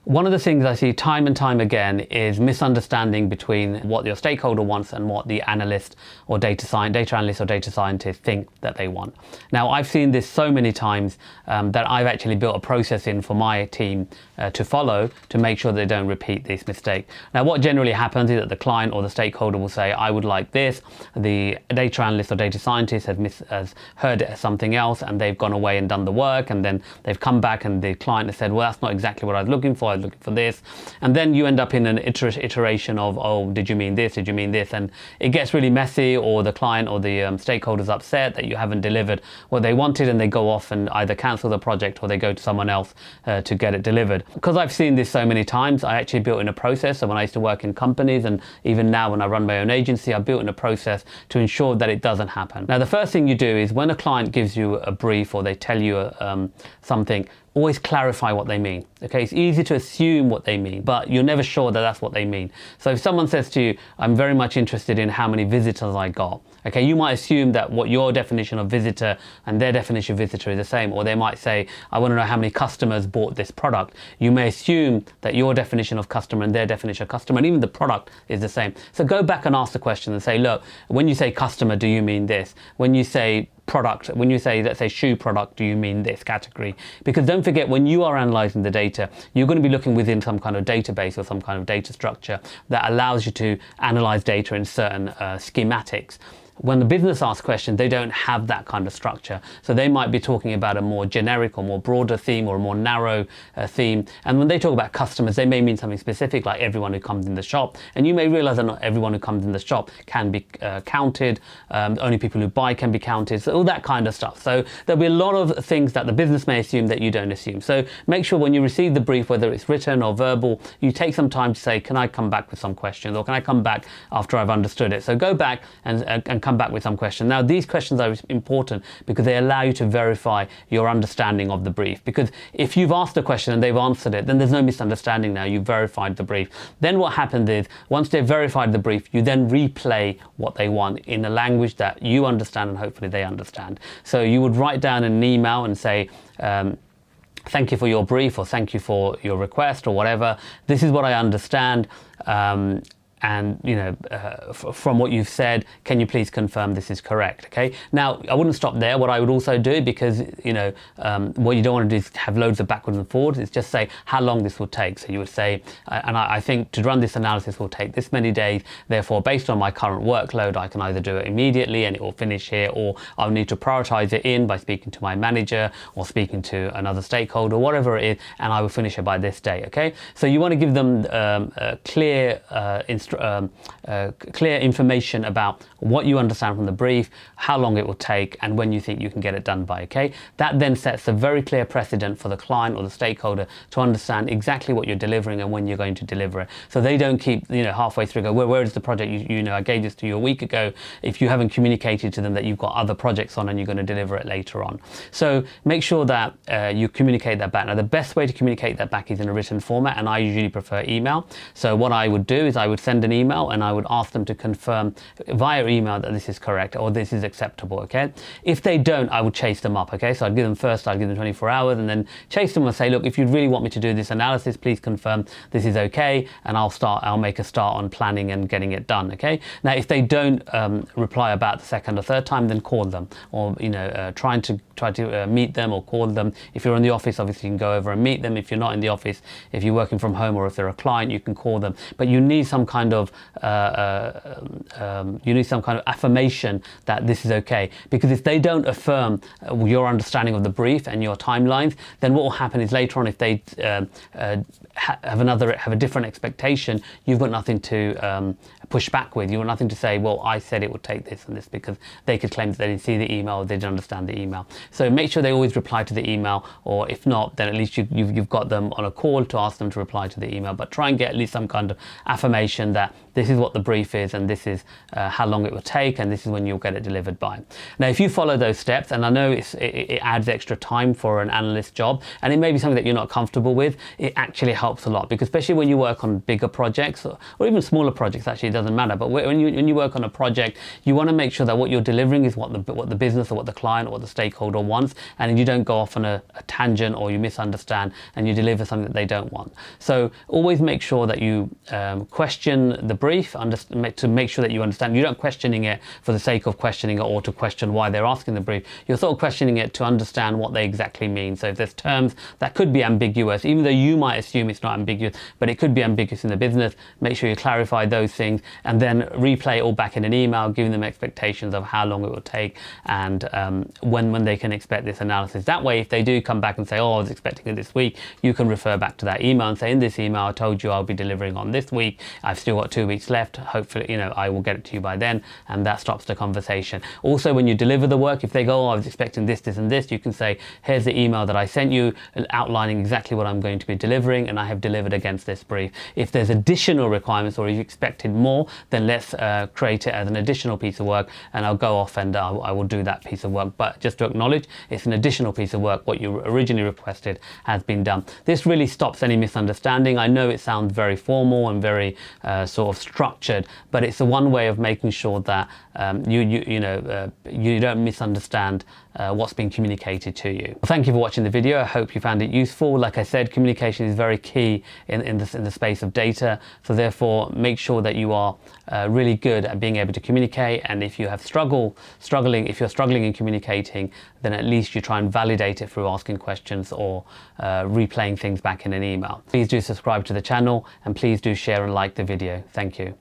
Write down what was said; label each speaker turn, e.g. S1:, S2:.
S1: One of the things I see time and time again is misunderstanding between what your stakeholder wants and what the analyst or data analyst or data scientist think that they want. Now, I've seen this so many times that I've actually built a process in for my team to follow to make sure they don't repeat this mistake. Now, what generally happens is that the client or the stakeholder will say, I would like this. The data analyst or data scientist has heard something else and they've gone away and done the work, and then they've come back and the client has said, well, that's not exactly what I was looking for. Looking for this, and then you end up in an iteration of, oh, did you mean this, did you mean this, and it gets really messy, or the client or the stakeholder's upset that you haven't delivered what they wanted, and they go off and either cancel the project or they go to someone else to get it delivered. Because I've seen this so many times, I actually built in a process. So when I used to work in companies, and even now when I run my own agency, I built in a process to ensure that it doesn't happen. Now, the first thing you do is when a client gives you a brief or they tell you something, always clarify what they mean. Okay, it's easy to assume what they mean, but you're never sure that that's what they mean. So if someone says to you, I'm very much interested in how many visitors I got, okay, you might assume that what your definition of visitor and their definition of visitor is the same. Or they might say, I want to know how many customers bought this product. You may assume that your definition of customer and their definition of customer and even the product is the same. So go back and ask the question and say, look, when you say customer, do you mean this? When you say product, when you say, let's say, shoe product, do you mean this category? Because don't forget, when you are analyzing the data, you're going to be looking within some kind of database or some kind of data structure that allows you to analyze data in certain schematics. When the business asks questions, they don't have that kind of structure. So they might be talking about a more generic or more broader theme or a more narrow theme. And when they talk about customers, they may mean something specific, like everyone who comes in the shop. And you may realize that not everyone who comes in the shop can be counted. Only people who buy can be counted. So all that kind of stuff. So there'll be a lot of things that the business may assume that you don't assume. So make sure when you receive the brief, whether it's written or verbal, you take some time to say, can I come back with some questions, or can I come back after I've understood it? So go back and come back with some questions. Now, these questions are important because they allow you to verify your understanding of the brief. Because if you've asked a question and they've answered it, then there's no misunderstanding now. You've verified the brief. Then what happens is, once they've verified the brief, you then replay what they want in a language that you understand and hopefully they understand. So you would write down an email and say, thank you for your brief, or thank you for your request, or whatever. This is what I understand. And from what you've said, can you please confirm this is correct? Okay. Now, I wouldn't stop there. What I would also do, because what you don't want to do is have loads of backwards and forwards, is just say how long this will take. So you would say, and I think to run this analysis will take this many days. Therefore, based on my current workload, I can either do it immediately and it will finish here, or I'll need to prioritize it in by speaking to my manager or speaking to another stakeholder, whatever it is, and I will finish it by this day. Okay. So you want to give them clear information about what you understand from the brief, how long it will take, and when you think you can get it done by. Okay, that then sets a very clear precedent for the client or the stakeholder to understand exactly what you're delivering and when you're going to deliver it. So they don't keep halfway through go, where is the project? I gave this to you a week ago. If you haven't communicated to them that you've got other projects on and you're going to deliver it later on. So make sure that you communicate that back. Now, the best way to communicate that back is in a written format, and I usually prefer email. So what I would do is I would send an email and I would ask them to confirm via email that this is correct or this is acceptable. Okay, if they don't, I would chase them up. Okay, so I'd give them 24 hours and then chase them and say, look, if you really want me to do this analysis, please confirm this is okay, and I'll make a start on planning and getting it done. Okay, now if they don't reply about the second or third time, then call them, or try to meet them or call them. If you're in the office, obviously you can go over and meet them. If you're not in the office, if you're working from home or if they're a client, you can call them. But you need some kind of affirmation that this is okay, because if they don't affirm your understanding of the brief and your timelines, then what will happen is later on, if they have a different expectation, you've got nothing to push back with. You've got nothing to say, well, I said it would take this and this, because they could claim that they didn't see the email or they didn't understand the email. So make sure they always reply to the email, or if not, then at least you've got them on a call to ask them to reply to the email. But try and get at least some kind of affirmation that this is what the brief is, and this is how long it will take, and this is when you'll get it delivered by. Now, if you follow those steps, and I know it adds extra time for an analyst job, and it may be something that you're not comfortable with, it actually helps a lot, because especially when you work on bigger projects or even smaller projects, actually it doesn't matter. But when you work on a project, you want to make sure that what you're delivering is what the business or what the client or what the stakeholder stakeholder wants, and you don't go off on a tangent or you misunderstand and you deliver something that they don't want. So always make sure that you question the brief to make sure that you understand. You're not questioning it for the sake of questioning it or to question why they're asking the brief. You're sort of questioning it to understand what they exactly mean. So if there's terms that could be ambiguous, even though you might assume it's not ambiguous, but it could be ambiguous in the business, make sure you clarify those things and then replay it all back in an email, giving them expectations of how long it will take and when they can expect this analysis. That way, if they do come back and say, oh, I was expecting it this week, you can refer back to that email and say, in this email, I told you I'll be delivering on this week. I've still got 2 weeks left. Hopefully, I will get it to you by then. And that stops the conversation. Also, when you deliver the work, if they go, oh, I was expecting this, this, and this, you can say, here's the email that I sent you outlining exactly what I'm going to be delivering, and I have delivered against this brief. If there's additional requirements or you expected more, then let's create it as an additional piece of work, and I'll go off and I will do that piece of work. But just to acknowledge, it's an additional piece of work. What you originally requested has been done. This really stops any misunderstanding. I know it sounds very formal and very sort of structured, but it's the one way of making sure that you don't misunderstand what's being communicated to you. Well, thank you for watching the video. I hope you found it useful. Like I said, communication is very key in the space of data. So therefore, make sure that you are really good at being able to communicate. And if you have if you're struggling in communicating, then at least you try and validate it through asking questions or replaying things back in an email. Please do subscribe to the channel and please do share and like the video. Thank you.